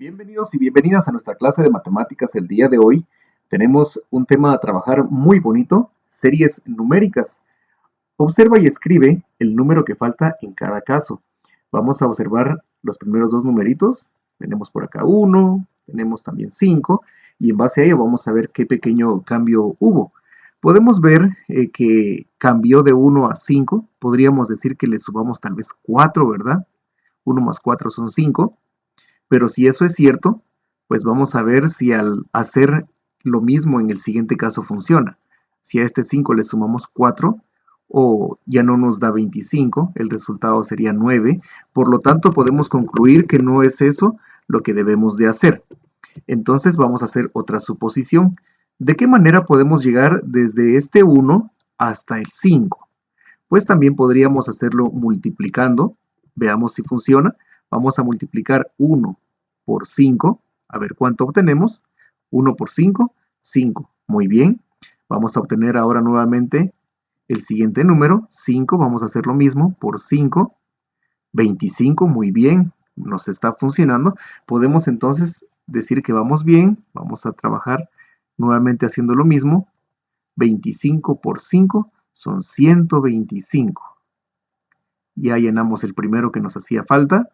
Bienvenidos y bienvenidas a nuestra clase de matemáticas. El día de hoy tenemos un tema a trabajar muy bonito, series numéricas. Observa y escribe el número que falta en cada caso. Vamos a observar los primeros dos numeritos. Tenemos por acá 1, tenemos también 5 y en base a ello vamos a ver qué pequeño cambio hubo. Podemos ver que cambió de 1 a 5. Podríamos decir que le sumamos tal vez 4, ¿verdad? 1 más 4 son 5. Pero si eso es cierto, pues vamos a ver si al hacer lo mismo en el siguiente caso funciona. Si a este 5 le sumamos 4, o ya no nos da 25, el resultado sería 9. Por lo tanto, podemos concluir que no es eso lo que debemos de hacer. Entonces vamos a hacer otra suposición. ¿De qué manera podemos llegar desde este 1 hasta el 5? Pues también podríamos hacerlo multiplicando. Veamos si funciona. Vamos a multiplicar 1 por 5. A ver cuánto obtenemos. 1 por 5, 5. Muy bien. Vamos a obtener ahora nuevamente el siguiente número. 5. Vamos a hacer lo mismo por 5. 25. Muy bien. Nos está funcionando. Podemos entonces decir que vamos bien. Vamos a trabajar nuevamente haciendo lo mismo. 25 por 5 son 125. Ya llenamos el primero que nos hacía falta.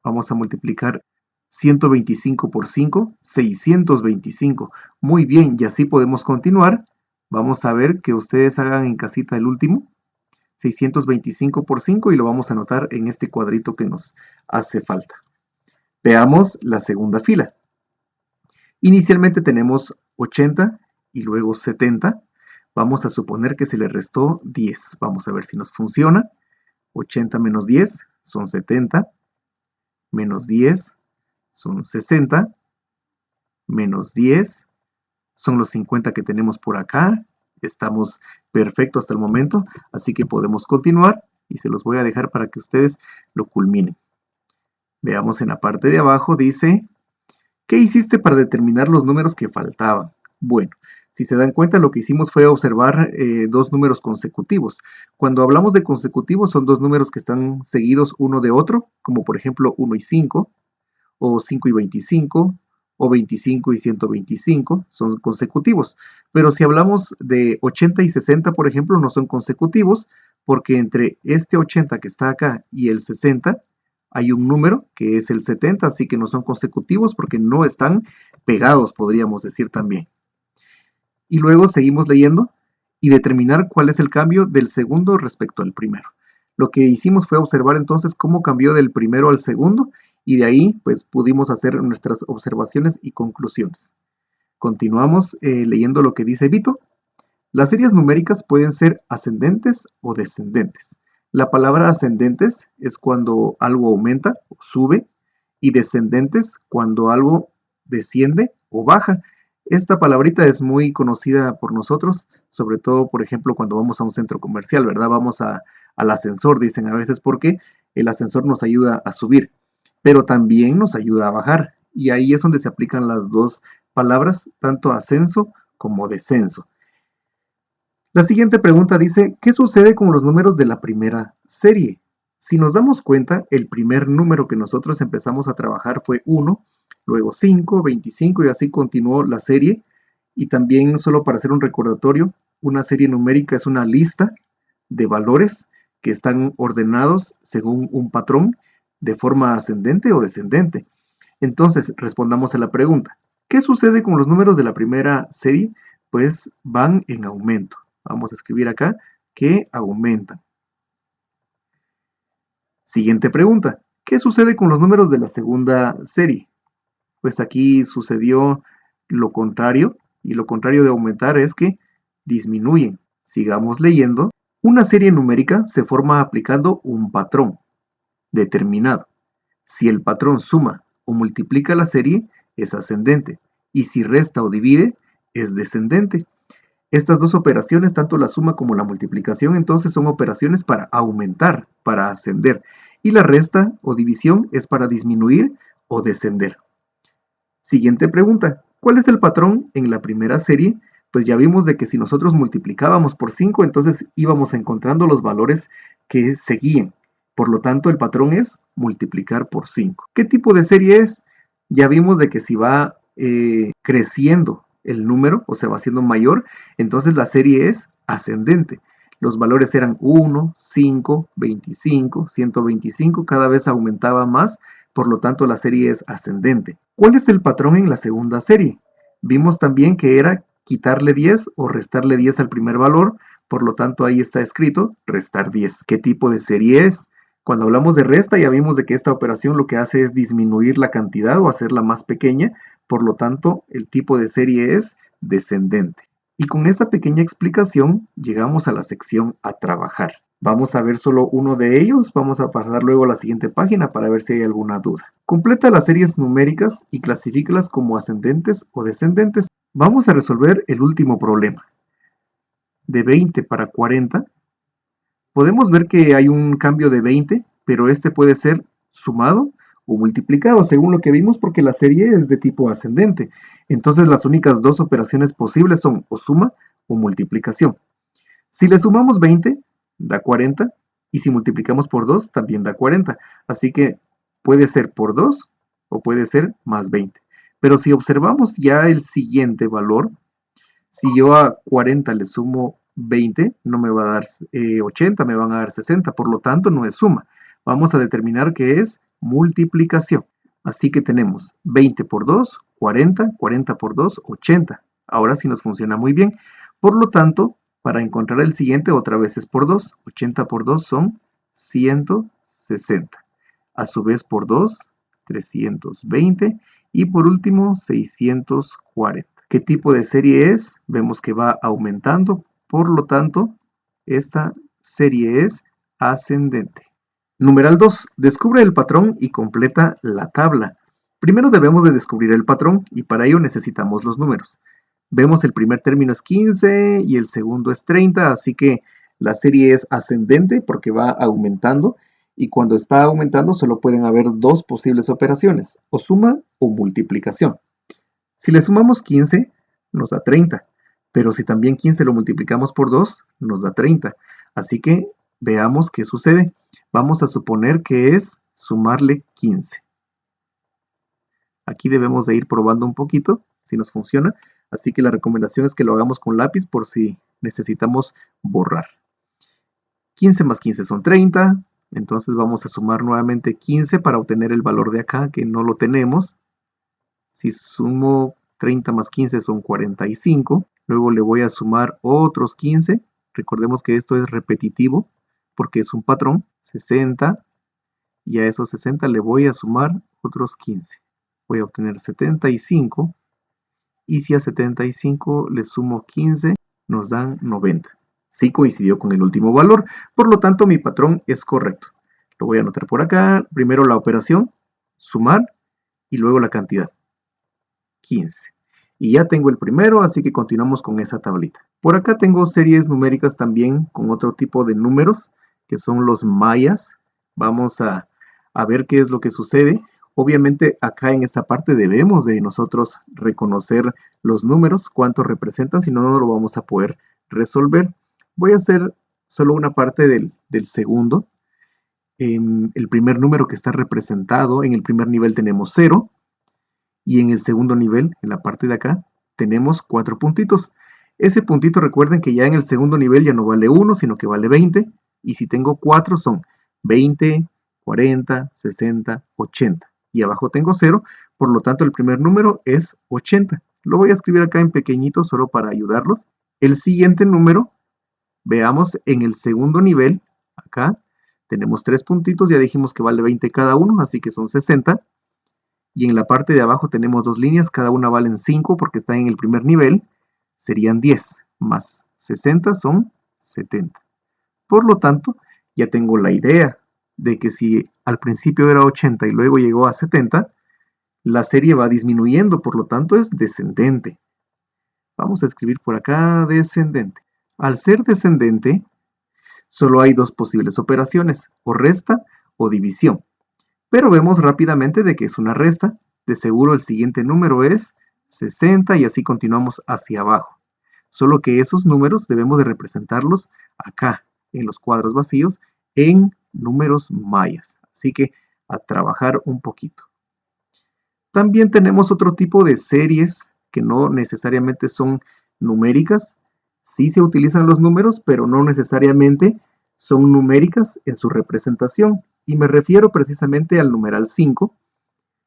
Vamos a multiplicar 125 por 5, 625. Muy bien, y así podemos continuar. Vamos a ver que ustedes hagan en casita el último. 625 por 5 y lo vamos a anotar en este cuadrito que nos hace falta. Veamos la segunda fila. Inicialmente tenemos 80 y luego 70. Vamos a suponer que se le restó 10. Vamos a ver si nos funciona. 80 menos 10 son 70. Menos 10 son 60, menos 10 son los 50 que tenemos por acá. Estamos perfectos hasta el momento, así que podemos continuar y se los voy a dejar para que ustedes lo culminen. Veamos en la parte de abajo, dice, ¿qué hiciste para determinar los números que faltaban? Bueno, si se dan cuenta, lo que hicimos fue observar dos números consecutivos. Cuando hablamos de consecutivos, son dos números que están seguidos uno de otro, como por ejemplo 1 y 5, o 5 y 25, o 25 y 125, son consecutivos. Pero si hablamos de 80 y 60, por ejemplo, no son consecutivos, porque entre este 80 que está acá y el 60, hay un número que es el 70, así que no son consecutivos porque no están pegados, podríamos decir también. Y luego seguimos leyendo y determinar cuál es el cambio del segundo respecto al primero. Lo que hicimos fue observar entonces cómo cambió del primero al segundo y de ahí pues pudimos hacer nuestras observaciones y conclusiones. Continuamos leyendo lo que dice Vito. Las series numéricas pueden ser ascendentes o descendentes. La palabra ascendentes es cuando algo aumenta o sube y descendentes cuando algo desciende o baja. Esta palabrita es muy conocida por nosotros, sobre todo, por ejemplo, cuando vamos a un centro comercial, ¿verdad? Vamos al ascensor, dicen a veces, porque el ascensor nos ayuda a subir, pero también nos ayuda a bajar. Y ahí es donde se aplican las dos palabras, tanto ascenso como descenso. La siguiente pregunta dice, ¿qué sucede con los números de la primera serie? Si nos damos cuenta, el primer número que nosotros empezamos a trabajar fue 1, luego 5, 25 y así continuó la serie. Y también, solo para hacer un recordatorio, una serie numérica es una lista de valores que están ordenados según un patrón de forma ascendente o descendente. Entonces, respondamos a la pregunta, ¿qué sucede con los números de la primera serie? Pues van en aumento. Vamos a escribir acá que aumentan. Siguiente pregunta, ¿qué sucede con los números de la segunda serie? Pues aquí sucedió lo contrario, y lo contrario de aumentar es que disminuyen. Sigamos leyendo. Una serie numérica se forma aplicando un patrón determinado. Si el patrón suma o multiplica la serie, es ascendente, y si resta o divide, es descendente. Estas dos operaciones, tanto la suma como la multiplicación, entonces son operaciones para aumentar, para ascender, y la resta o división es para disminuir o descender. Siguiente pregunta, ¿cuál es el patrón en la primera serie? Pues ya vimos de que si nosotros multiplicábamos por 5, entonces íbamos encontrando los valores que seguían. Por lo tanto, el patrón es multiplicar por 5. ¿Qué tipo de serie es? Ya vimos de que si va creciendo el número o se va haciendo mayor, entonces la serie es ascendente. Los valores eran 1, 5, 25, 125, cada vez aumentaba más, por lo tanto la serie es ascendente. ¿Cuál es el patrón en la segunda serie? Vimos también que era quitarle 10 o restarle 10 al primer valor, por lo tanto ahí está escrito restar 10. ¿Qué tipo de serie es? Cuando hablamos de resta ya vimos de que esta operación lo que hace es disminuir la cantidad o hacerla más pequeña, por lo tanto el tipo de serie es descendente. Y con esta pequeña explicación llegamos a la sección a trabajar. Vamos a ver solo uno de ellos, vamos a pasar luego a la siguiente página para ver si hay alguna duda. Completa las series numéricas y clasifícalas como ascendentes o descendentes. Vamos a resolver el último problema. De 20 para 40, podemos ver que hay un cambio de 20, pero este puede ser sumado o multiplicado, según lo que vimos, porque la serie es de tipo ascendente. Entonces las únicas dos operaciones posibles son o suma o multiplicación. Si le sumamos 20, da 40, y si multiplicamos por 2, también da 40. Así que puede ser por 2 o puede ser más 20. Pero si observamos ya el siguiente valor, si yo a 40 le sumo 20, no me va a dar 80, me van a dar 60, por lo tanto no es suma. Vamos a determinar que es multiplicación. Así que tenemos 20 por 2, 40, 40 por 2, 80. Ahora sí nos funciona muy bien. Por lo tanto, para encontrar el siguiente, otra vez es por 2. 80 por 2 son 160. A su vez por 2, 320. Y por último, 640. ¿Qué tipo de serie es? Vemos que va aumentando, por lo tanto, esta serie es ascendente. Numeral 2. Descubre el patrón y completa la tabla. Primero debemos de descubrir el patrón y para ello necesitamos los números. Vemos el primer término es 15 y el segundo es 30, así que la serie es ascendente porque va aumentando y cuando está aumentando solo pueden haber dos posibles operaciones, o suma o multiplicación. Si le sumamos 15, nos da 30, pero si también 15 lo multiplicamos por 2, nos da 30. Así que veamos qué sucede. Vamos a suponer que es sumarle 15. Aquí debemos de ir probando un poquito si nos funciona, así que la recomendación es que lo hagamos con lápiz por si necesitamos borrar. 15 más 15 son 30, entonces vamos a sumar nuevamente 15 para obtener el valor de acá que no lo tenemos. Si sumo 30 más 15 son 45. Luego le voy a sumar otros 15. Recordemos que esto es repetitivo porque es un patrón. 60. Y a esos 60 le voy a sumar otros 15. Voy a obtener 75. Y si a 75 le sumo 15, nos dan 90. Sí coincidió con el último valor. Por lo tanto, mi patrón es correcto. Lo voy a anotar por acá. Primero la operación, sumar, y luego la cantidad. 15. Y ya tengo el primero, así que continuamos con esa tablita. Por acá tengo series numéricas también con otro tipo de números, que son los mayas. Vamos a ver qué es lo que sucede. Obviamente acá en esta parte debemos de nosotros reconocer los números, cuántos representan, si no, no lo vamos a poder resolver. Voy a hacer solo una parte del segundo. El primer número que está representado, en el primer nivel tenemos 0. Y en el segundo nivel, en la parte de acá, tenemos 4 puntitos. Ese puntito recuerden que ya en el segundo nivel ya no vale 1, sino que vale 20. Y si tengo 4 son 20, 40, 60, 80. Y abajo tengo 0, por lo tanto el primer número es 80. Lo voy a escribir acá en pequeñito solo para ayudarlos. El siguiente número, veamos en el segundo nivel, acá tenemos 3 puntitos, ya dijimos que vale 20 cada uno, así que son 60. Y en la parte de abajo tenemos dos líneas, cada una valen 5 porque está en el primer nivel, serían 10, más 60 son 70. Por lo tanto, ya tengo la idea de que si al principio era 80 y luego llegó a 70, la serie va disminuyendo, por lo tanto es descendente. Vamos a escribir por acá descendente. Al ser descendente, solo hay dos posibles operaciones, o resta o división. Pero vemos rápidamente de que es una resta. De seguro el siguiente número es 60 y así continuamos hacia abajo. Solo que esos números debemos de representarlos acá, en los cuadros vacíos, en números mayas. Así que a trabajar un poquito. También tenemos otro tipo de series que no necesariamente son numéricas. Sí se utilizan los números, pero no necesariamente son numéricas en su representación. Y me refiero precisamente al numeral 5.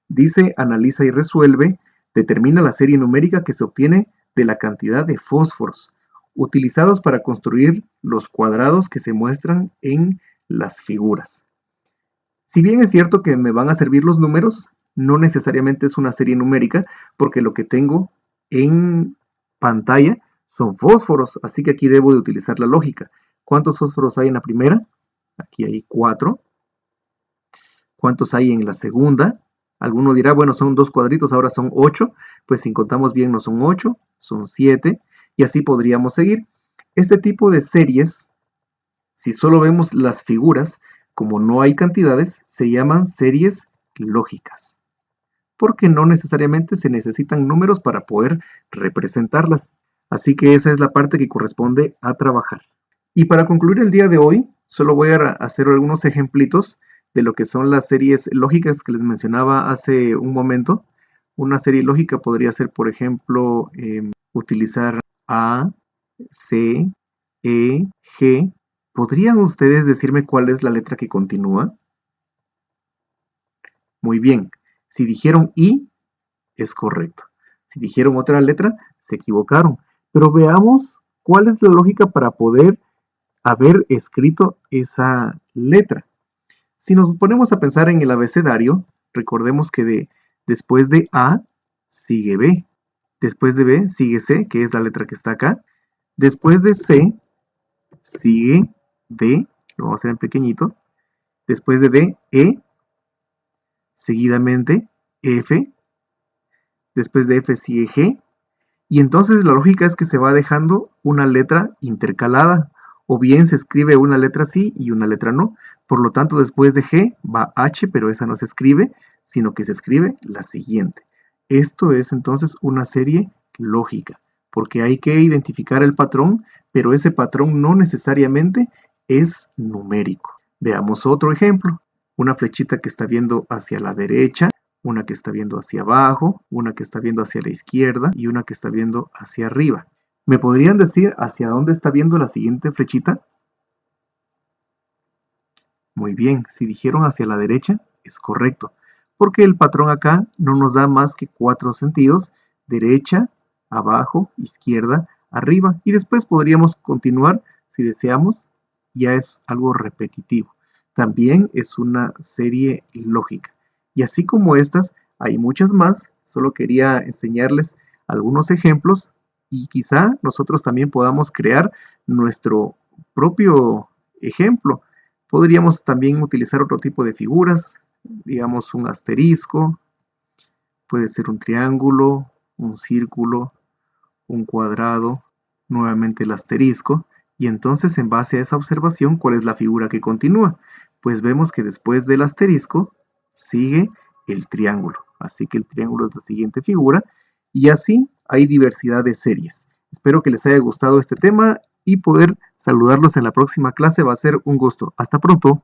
Dice, analiza y resuelve, determina la serie numérica que se obtiene de la cantidad de fósforos utilizados para construir los cuadrados que se muestran en las figuras. Si bien es cierto que me van a servir los números, no necesariamente es una serie numérica, porque lo que tengo en pantalla son fósforos, así que aquí debo de utilizar la lógica. ¿Cuántos fósforos hay en la primera? Aquí hay 4. ¿Cuántos hay en la segunda? Alguno dirá, bueno, son 2 cuadritos, ahora son 8. Pues si contamos bien no son 8, son 7. Y así podríamos seguir. Este tipo de series, si solo vemos las figuras, como no hay cantidades, se llaman series lógicas, porque no necesariamente se necesitan números para poder representarlas. Así que esa es la parte que corresponde a trabajar. Y para concluir el día de hoy, solo voy a hacer algunos ejemplitos de lo que son las series lógicas que les mencionaba hace un momento. Una serie lógica podría ser, por ejemplo, utilizar A, C, E, G. ¿Podrían ustedes decirme cuál es la letra que continúa? Muy bien. Si dijeron I, es correcto. Si dijeron otra letra, se equivocaron. Pero veamos cuál es la lógica para poder haber escrito esa letra. Si nos ponemos a pensar en el abecedario, recordemos que después de A sigue B. Después de B sigue C, que es la letra que está acá. Después de C sigue D, lo vamos a hacer en pequeñito. Después de D, E. Seguidamente F. Después de F sigue G. Y entonces la lógica es que se va dejando una letra intercalada. O bien se escribe una letra sí y una letra no. Por lo tanto, después de G va H, pero esa no se escribe, sino que se escribe la siguiente. Esto es entonces una serie lógica, porque hay que identificar el patrón, pero ese patrón no necesariamente es numérico. Veamos otro ejemplo. Una flechita que está viendo hacia la derecha, una que está viendo hacia abajo, una que está viendo hacia la izquierda y una que está viendo hacia arriba. ¿Me podrían decir hacia dónde está viendo la siguiente flechita? Muy bien, si dijeron hacia la derecha, es correcto, porque el patrón acá no nos da más que 4 sentidos: derecha, abajo, izquierda, arriba, y después podríamos continuar si deseamos. Ya es algo repetitivo. También es una serie lógica. Y así como estas, hay muchas más. Solo quería enseñarles algunos ejemplos y quizá nosotros también podamos crear nuestro propio ejemplo. Podríamos también utilizar otro tipo de figuras, digamos un asterisco, puede ser un triángulo, un círculo, un cuadrado, nuevamente el asterisco, y entonces en base a esa observación, ¿cuál es la figura que continúa? Pues vemos que después del asterisco sigue el triángulo, así que el triángulo es la siguiente figura, y así hay diversidad de series. Espero que les haya gustado este tema y poder saludarlos en la próxima clase va a ser un gusto. Hasta pronto.